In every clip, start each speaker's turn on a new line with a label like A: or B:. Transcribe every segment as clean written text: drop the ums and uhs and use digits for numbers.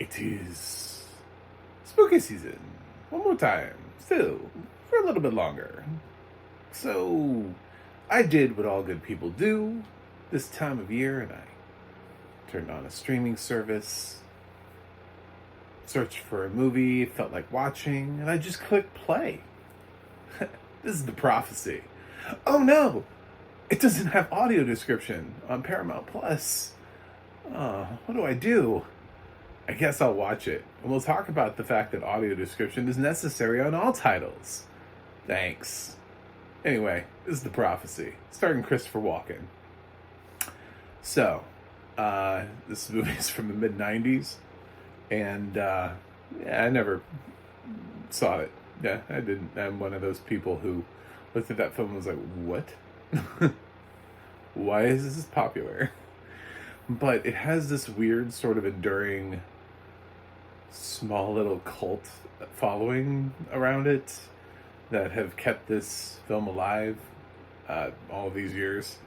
A: It is spooky season. One more time. Still, for a little bit longer. So, I did what all good people do this time of year, and I turned on a streaming service, searched for a movie, felt like watching, and I just clicked play. This is The Prophecy. Oh no! It doesn't have audio description on Paramount Plus. What do I do? I guess I'll watch it. And we'll talk about the fact that audio description is necessary on all titles. Thanks. Anyway, this is The Prophecy, starring Christopher Walken. So, this movie is from the mid-90s, and yeah, I never saw it. Yeah, I didn't. I'm one of those people who looked at that film and was like, what? Why is this popular? But it has this weird sort of enduring small little cult following around it that have kept this film alive all of these years.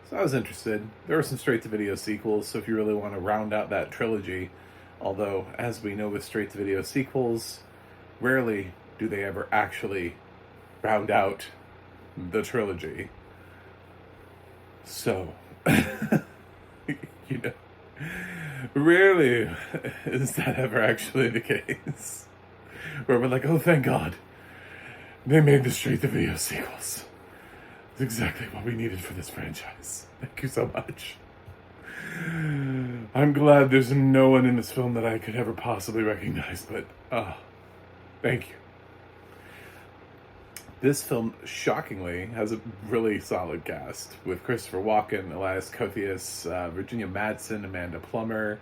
A: So I was interested. There were some straight-to-video sequels, so if you really want to round out that trilogy, although, as we know with straight-to-video sequels, rarely do they ever actually round out the trilogy. So, you know, rarely is that ever actually the case. Where we're like, oh, thank God, they made the straight-to-video sequels. It's exactly what we needed for this franchise. Thank you so much. I'm glad there's no one in this film that I could ever possibly recognize, but, thank you. This film, shockingly, has a really solid cast with Christopher Walken, Elias Koteas, Virginia Madsen, Amanda Plummer,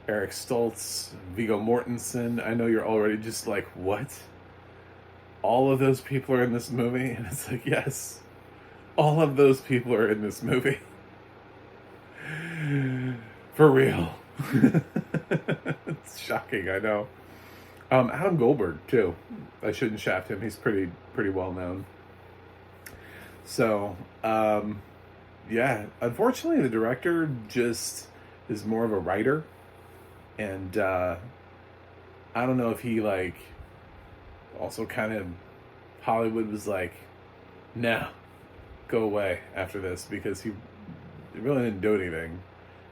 A: Eric Stoltz, Viggo Mortensen. I know you're already just like, what? All of those people are in this movie? And it's like, yes, all of those people are in this movie. For real. It's shocking, I know. Adam Goldberg, too. I shouldn't shaft him. He's pretty well known. So, yeah. Unfortunately, the director just is more of a writer. And, I don't know if he, like, also kind of, Hollywood was like, nah, go away after this, because he really didn't do anything.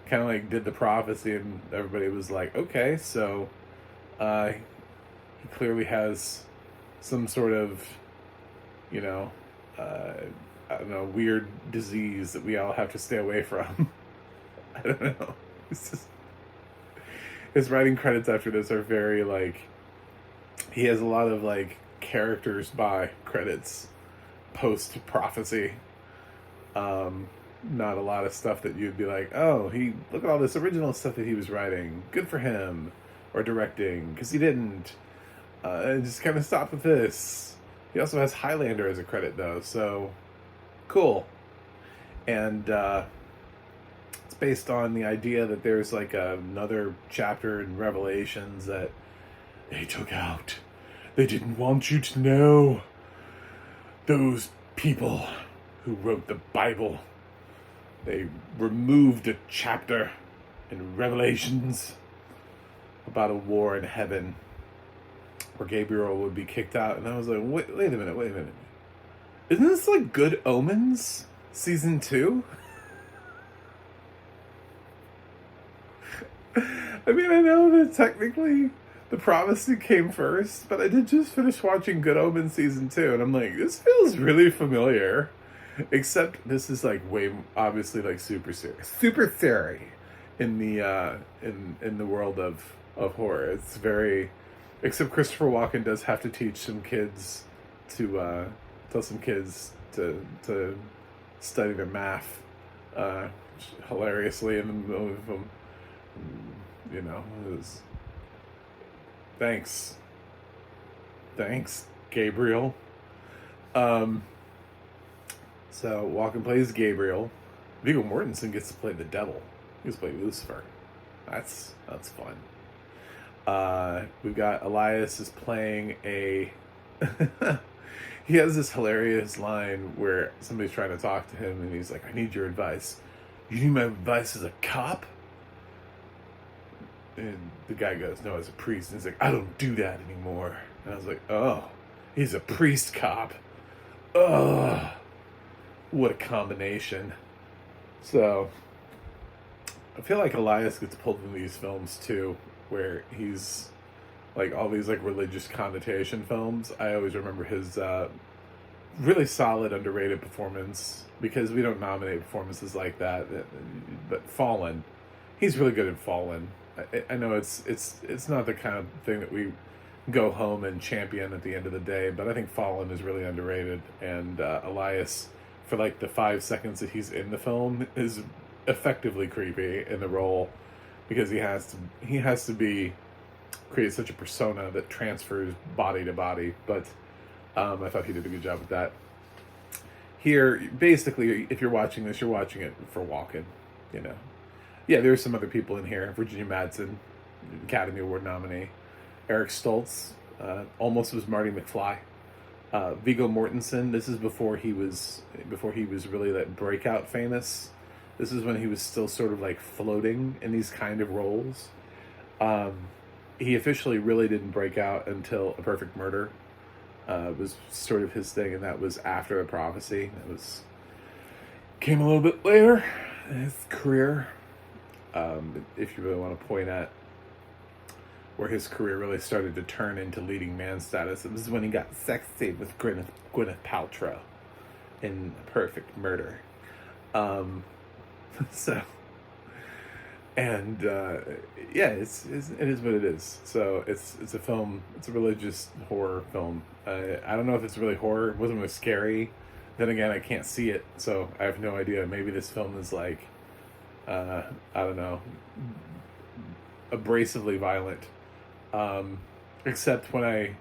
A: Kind of like did The Prophecy, and everybody was like, okay, so, he clearly has some sort of, you know, I don't know, weird disease that we all have to stay away from. I don't know. It's just, his writing credits after this are very, like, he has a lot of, like, characters by credits post Prophecy. Not a lot of stuff that you'd be like, oh, look at all this original stuff that he was writing. Good for him. Or directing, because he didn't. And just kind of stopped with this. He also has Highlander as a credit, though, so cool. And it's based on the idea that there's like another chapter in Revelations that they took out. They didn't want you to know. Those people who wrote the Bible, they removed a chapter in Revelations about a war in heaven where Gabriel would be kicked out. And I was like, wait a minute. Isn't this like Good Omens season 2? I mean, I know that technically The Prophecy came first, but I did just finish watching Good Omens season 2, and I'm like, this feels really familiar. Except this is like way, obviously, like super serious. Super theory in the in the world of horror. It's very, except Christopher Walken does have to teach some kids to tell some kids to study their math hilariously in the middle of them. You know, it was, thanks Gabriel. So Walken plays Gabriel. Viggo Mortensen gets to play the devil. He gets to play Lucifer. That's fun. We've got Elias is playing a... he has this hilarious line where somebody's trying to talk to him and he's like, I need your advice. You need my advice as a cop? And the guy goes, no, as a priest. And he's like, I don't do that anymore. And I was like, oh, he's a priest cop. Oh, what a combination. So, I feel like Elias gets pulled in these films too, where he's like all these like religious connotation films. I always remember his really solid, underrated performance, because we don't nominate performances like that. But Fallen, he's really good at Fallen. I know it's not the kind of thing that we go home and champion at the end of the day, but I think Fallen is really underrated. And Elias, for like the 5 seconds that he's in the film, is effectively creepy in the role, because he has to be create such a persona that transfers body to body. But I thought he did a good job with that. Here, basically, if you're watching this, you're watching it for Walken, you know. Yeah, there's some other people in here. Virginia Madsen, Academy Award nominee. Eric Stoltz, almost was Marty McFly. Viggo Mortensen, this is before he was really like breakout famous. This is when he was still sort of like floating in these kind of roles. He officially really didn't break out until A Perfect Murder. Was sort of his thing, and that was after A Prophecy. Came a little bit later in his career. If you really want to point at where his career really started to turn into leading man status, it was when he got sexy with Gwyneth Paltrow in Perfect Murder. So, and yeah, it is what it is. So it's a film. It's a religious horror film. I don't know if it's really horror. It wasn't really scary. Then again, I can't see it, so I have no idea. Maybe this film is like, I don't know, abrasively violent. Except when I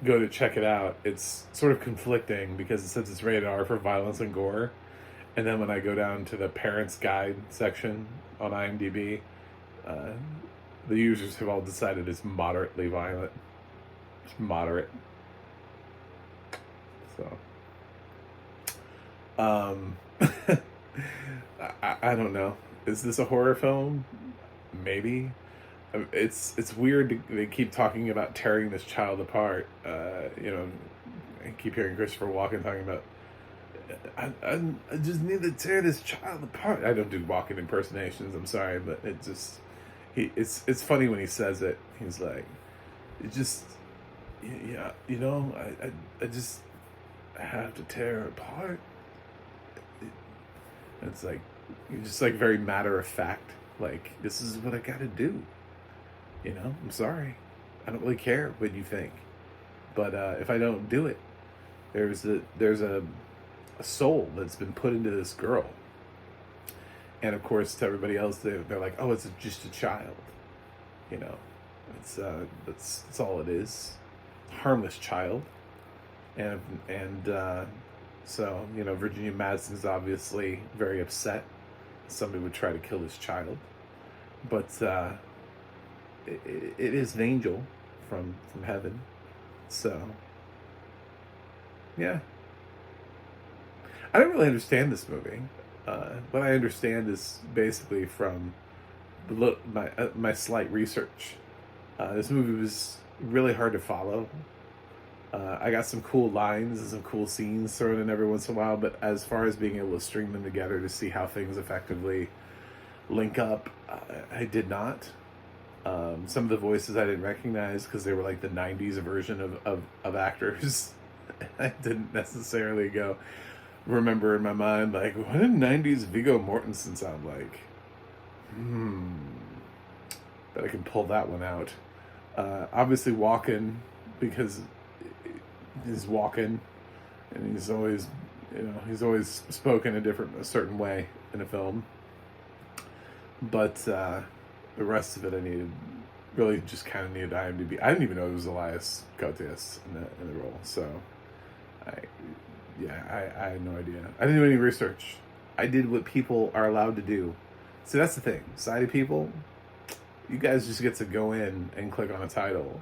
A: go to check it out, it's sort of conflicting, because it says it's rated R for violence and gore. And then when I go down to the parents' guide section on IMDb, the users have all decided it's moderately violent. It's moderate. So, I don't know. Is this a horror film? Maybe. It's weird. They keep talking about tearing this child apart. You know, I keep hearing Christopher Walken talking about, I just need to tear this child apart. I don't do Walken impersonations. I'm sorry, but it's funny when he says it. He's like, it just, yeah, you know, I just have to tear her apart. It's like, you're just like very matter of fact. Like, this is what I got to do. You know, I'm sorry. I don't really care what you think. But if I don't do it, there's a soul that's been put into this girl. And of course, to everybody else, they're like, oh, it's just a child. You know, that's all it is. Harmless child. And so, you know, Virginia Madsen's obviously very upset. Somebody would try to kill his child. But it is an angel from heaven. So, yeah. I don't really understand this movie. What I understand is basically from my slight research. This movie was really hard to follow. I got some cool lines and some cool scenes thrown in every once in a while, but as far as being able to string them together to see how things effectively link up, I did not. Some of the voices I didn't recognize because they were like the 90s version of actors. I didn't necessarily remember in my mind, like, what did 90s Viggo Mortensen sound like? Bet I can pull that one out. Obviously Walken, because he's Walken, and he's always spoken a certain way in a film. But the rest of it, I needed IMDb. I didn't even know it was Elias Koteas in the role, so I had no idea. I didn't do any research. I did what people are allowed to do. See, that's the thing. Sighted people, you guys just get to go in and click on a title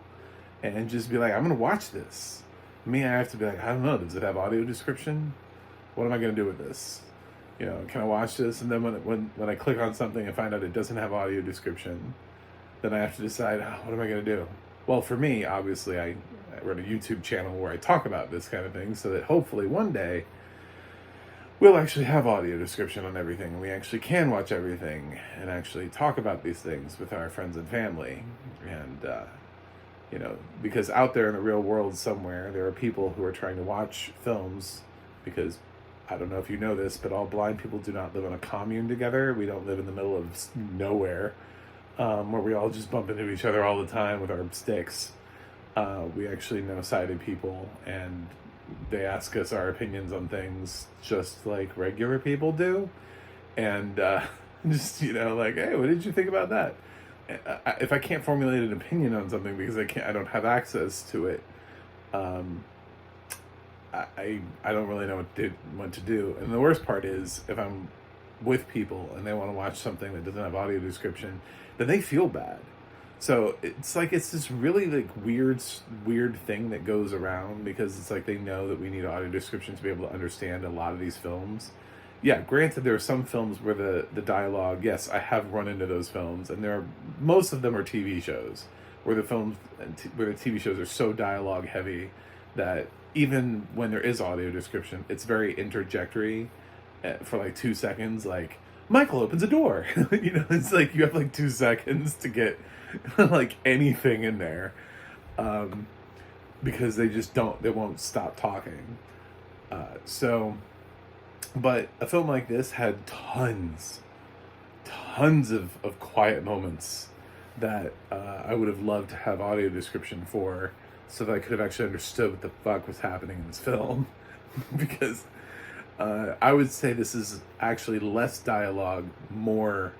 A: and just be like, I'm going to watch this. Me, I have to be like, I don't know, does it have audio description? What am I going to do with this? Can I watch this? And then when I click on something and find out it doesn't have audio description, then I have to decide, what am I going to do? Well, for me, obviously, I run a YouTube channel where I talk about this kind of thing, so that hopefully one day we'll actually have audio description on everything, and we actually can watch everything and actually talk about these things with our friends and family. And, because out there in the real world somewhere, there are people who are trying to watch films because, I don't know if you know this, but all blind people do not live on a commune together. We don't live in the middle of nowhere, where we all just bump into each other all the time with our sticks. We actually know sighted people, and they ask us our opinions on things just like regular people do. And just, like, hey, what did you think about that? If I can't formulate an opinion on something because I don't have access to it, I don't really know what to do. And the worst part is, if I'm with people and they want to watch something that doesn't have audio description, then they feel bad. So it's this really weird thing that goes around, because it's like they know that we need audio description to be able to understand a lot of these films. Yeah, granted, there are some films where the dialogue, yes, I have run into those films, and most of them are TV shows where the TV shows are so dialogue heavy that even when there is audio description, it's very interjectory for 2 seconds, like Michael opens a door. It's like you have 2 seconds to get anything in there, because they won't stop talking. But a film like this had tons of quiet moments that I would have loved to have audio description for, so that I could have actually understood what the fuck was happening in this film. Because I would say this is actually less dialogue, more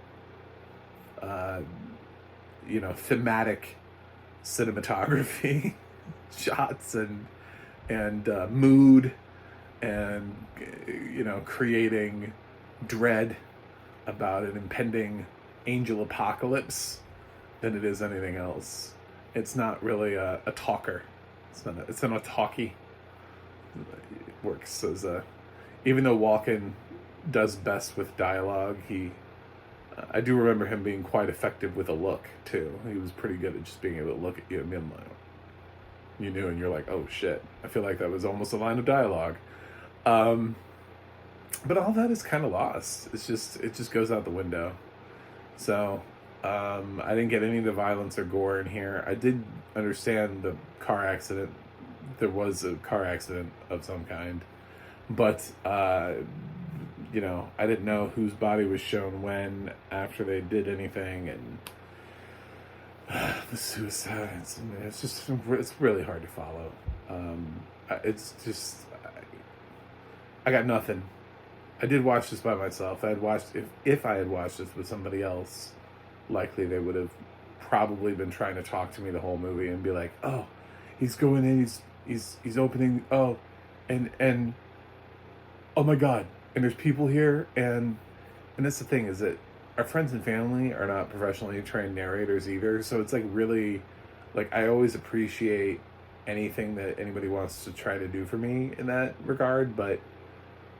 A: thematic cinematography, shots and mood, and creating dread about an impending angel apocalypse than it is anything else. It's not really a talker. It's not a talkie. It works as even though Walken does best with dialogue, I do remember him being quite effective with a look too. He was pretty good at just being able to look at you and be like, you knew, and you're like, oh shit. I feel like that was almost a line of dialogue. But all that is kind of lost. It just goes out the window. So, I didn't get any of the violence or gore in here. I did understand the car accident. There was a car accident of some kind. But, I didn't know whose body was shown when, after they did anything, and the suicides. It's really hard to follow. I got nothing. I did watch this by myself. If I had watched this with somebody else, likely they would have probably been trying to talk to me the whole movie and be like, oh, he's going in, he's opening, oh, and oh my god, and there's people here, and that's the thing, is that our friends and family are not professionally trained narrators either, so it's really, I always appreciate anything that anybody wants to try to do for me in that regard, but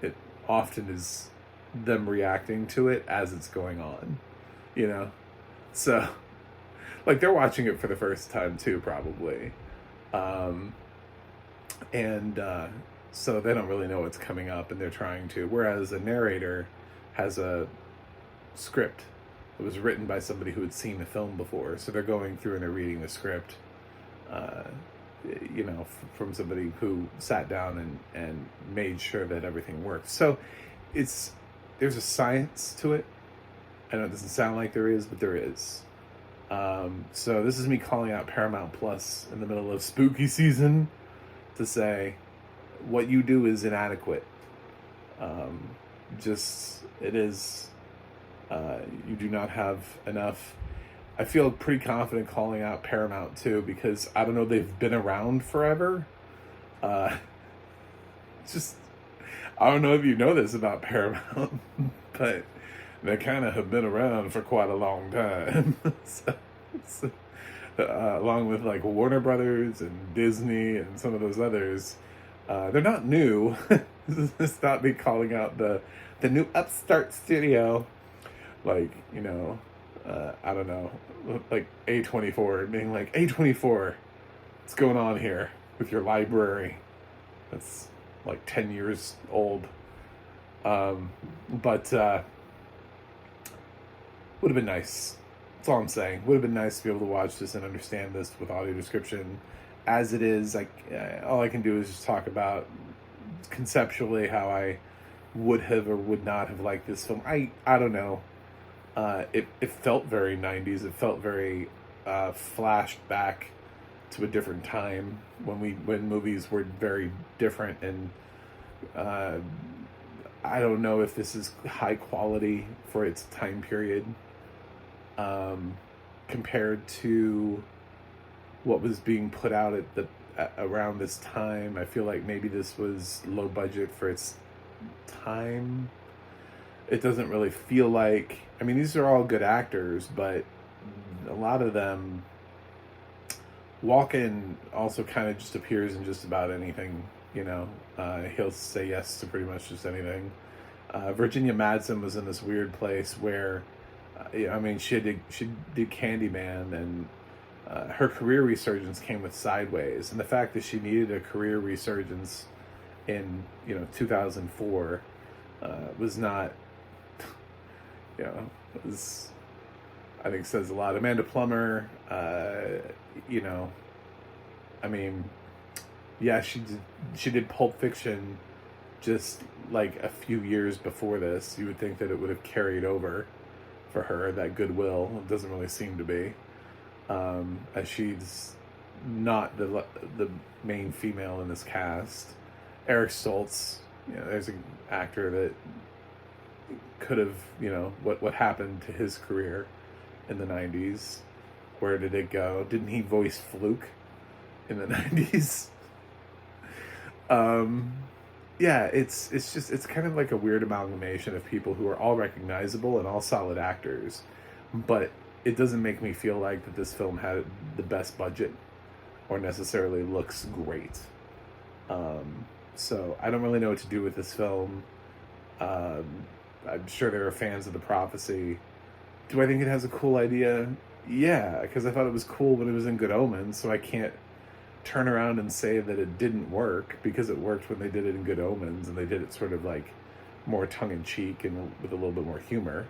A: it often is them reacting to it as it's going on, so they're watching it for the first time too, probably, so they don't really know what's coming up, and they're trying to, whereas a narrator has a script that was written by somebody who had seen the film before, so they're going through and they're reading the script, from somebody who sat down and made sure that everything worked. So there's a science to it. I know it doesn't sound like there is, but there is. So this is me calling out Paramount Plus in the middle of spooky season to say, what you do is inadequate. It is, you do not have enough. I feel pretty confident calling out Paramount too, because I don't know, they've been around forever. I don't know if you know this about Paramount, but they kind of have been around for quite a long time. Along with Warner Brothers and Disney and some of those others, they're not new. This is not me calling out the new upstart studio, I don't know, like A24 being like, A24, what's going on here with your library? That's like 10 years old. But would have been nice. That's all I'm saying. Would have been nice to be able to watch this and understand this with audio description. As it is, like, all I can do is just talk about conceptually how I would have or would not have liked this film. I don't know. It felt very 90s. It felt very flashed back to a different time when movies were very different, and I don't know if this is high quality for its time period compared to what was being put out around this time. I feel like maybe this was low budget for its time. It doesn't really feel like, I mean, these are all good actors, but a lot of them, Walken also kind of just appears in just about anything, you know. He'll say yes to pretty much just anything. Virginia Madsen was in this weird place where, I mean, she did Candyman, and her career resurgence came with Sideways, and the fact that she needed a career resurgence in 2004 was not, was, I think, says a lot. Amanda Plummer, I mean, yeah, she did Pulp Fiction just like a few years before this. You would think that it would have carried over for her, that goodwill. It doesn't really seem to be, as she's not the main female in this cast. Eric Stoltz, there's an actor that could have, what happened to his career in the 90s? Where did it go? Didn't he voice Fluke in the 90s? Yeah, it's kind of like a weird amalgamation of people who are all recognizable and all solid actors, but it doesn't make me feel like that this film had the best budget or necessarily looks great. So I don't really know what to do with this film. I'm sure there are fans of The Prophecy. Do I think it has a cool idea? Yeah, because I thought it was cool when it was in Good Omens, so I can't turn around and say that it didn't work, because it worked when they did it in Good Omens, and they did it sort of like more tongue-in-cheek and with a little bit more humor.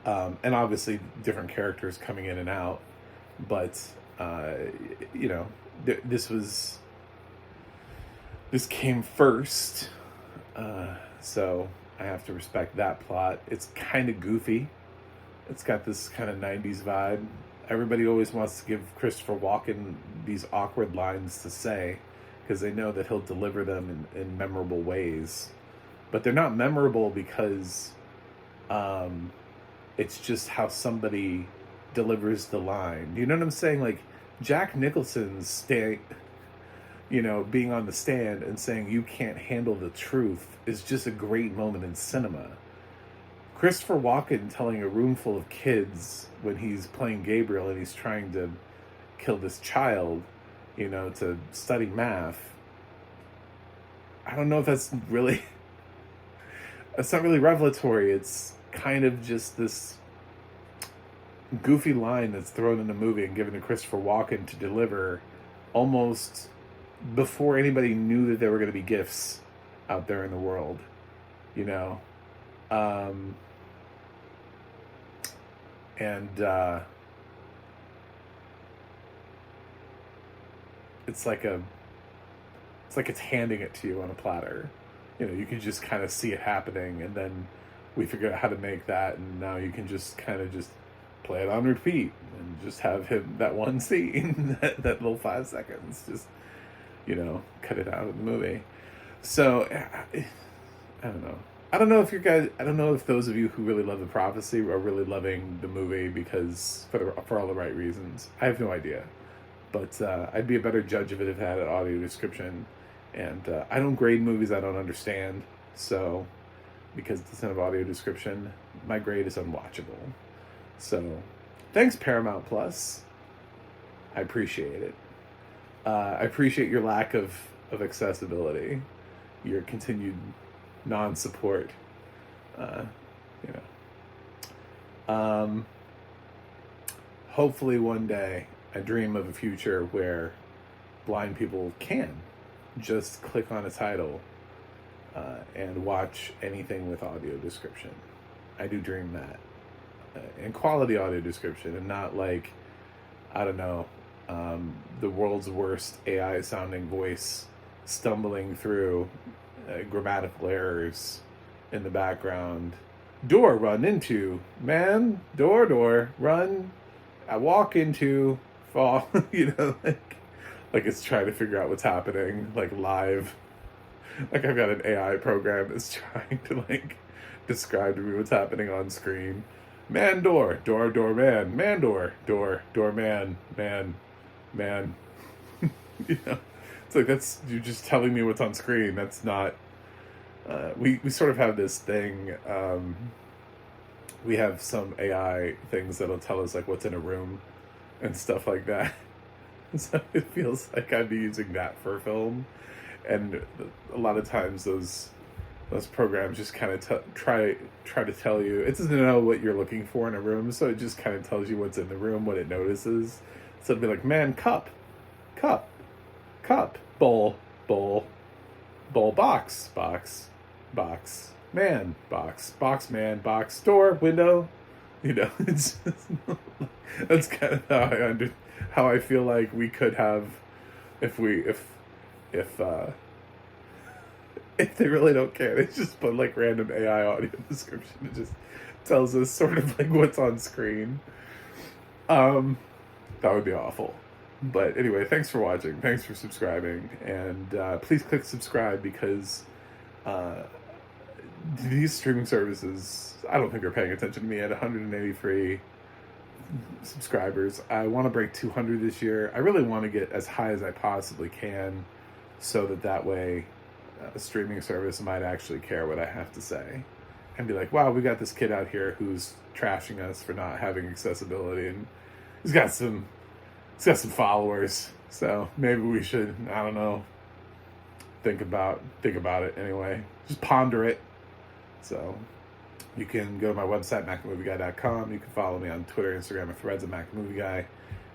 A: And obviously different characters coming in and out, but this came first, so I have to respect that plot. It's kind of goofy. It's got this kind of 90s vibe. Everybody always wants to give Christopher Walken these awkward lines to say, because they know that he'll deliver them in memorable ways. But they're not memorable because it's just how somebody delivers the line. You know what I'm saying? Like, Jack Nicholson's being on the stand and saying, "You can't handle the truth," is just a great moment in cinema. Christopher Walken telling a room full of kids when he's playing Gabriel and he's trying to kill this child, to study math. I don't know if that's not really revelatory. It's kind of just this goofy line that's thrown in the movie and given to Christopher Walken to deliver almost before anybody knew that there were going to be gifts out there in the world, and it's like it's handing it to you on a platter. You can just kind of see it happening, and then we figured out how to make that, and now you can just kind of just play it on repeat and just have him, that one scene, that little 5 seconds, just cut it out of the movie. So I don't know. I don't know if those of you who really love The Prophecy are really loving the movie because for all the right reasons. I have no idea, but I'd be a better judge of it if it had an audio description. And I don't grade movies I don't understand, so because it doesn't have audio description, my grade is unwatchable. So thanks, Paramount Plus. I appreciate it. I appreciate your lack of accessibility, your continued non-support. hopefully one day I dream of a future where blind people can just click on a title and watch anything with audio description. I do dream that. And quality audio description, and not like, I don't know, the world's worst AI sounding voice stumbling through grammatical errors in the background. Door run into, man, door, run, I walk into, fall, like it's trying to figure out what's happening, like live. Like I've got an AI program that's trying to like describe to me what's happening on screen. Man, door, man, door, man. It's like, that's, you're just telling me what's on screen. That's not, we sort of have this thing, we have some AI things that'll tell us like what's in a room and stuff like that. So it feels like I'd be using that for film. And a lot of times those programs just kind of try to tell you, it doesn't know what you're looking for in a room, so it just kind of tells you what's in the room, what it notices. So it'd be like, man, cup, bowl, box, man, man, box, door, window. It's just, that's kind of how I feel like we could have, if they really don't care, they just put like random AI audio description. It just tells us sort of like what's on screen. That would be awful. But anyway, thanks for watching. Thanks for subscribing. And please click subscribe, because these streaming services, I don't think are paying attention to me. At 183 subscribers, I want to break 200 this year. I really want to get as high as I possibly can, so that way a streaming service might actually care what I have to say and be like, wow, we got this kid out here who's trashing us for not having accessibility, and he's got some followers, so maybe we should, I don't know, think about it anyway. Just ponder it. So you can go to my website, macmoviiguy.com. You can follow me on Twitter, Instagram, and Threads at MacMovieGuy. You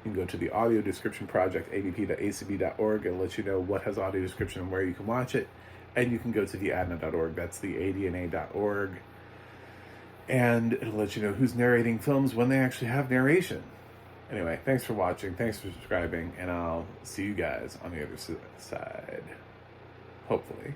A: can go to the audio description project, adp.acb.org. It'll let you know what has audio description and where you can watch it. And you can go to the adna.org. That's the adna.org. And it'll let you know who's narrating films when they actually have narration. Anyway, thanks for watching. Thanks for subscribing. And I'll see you guys on the other side. Hopefully.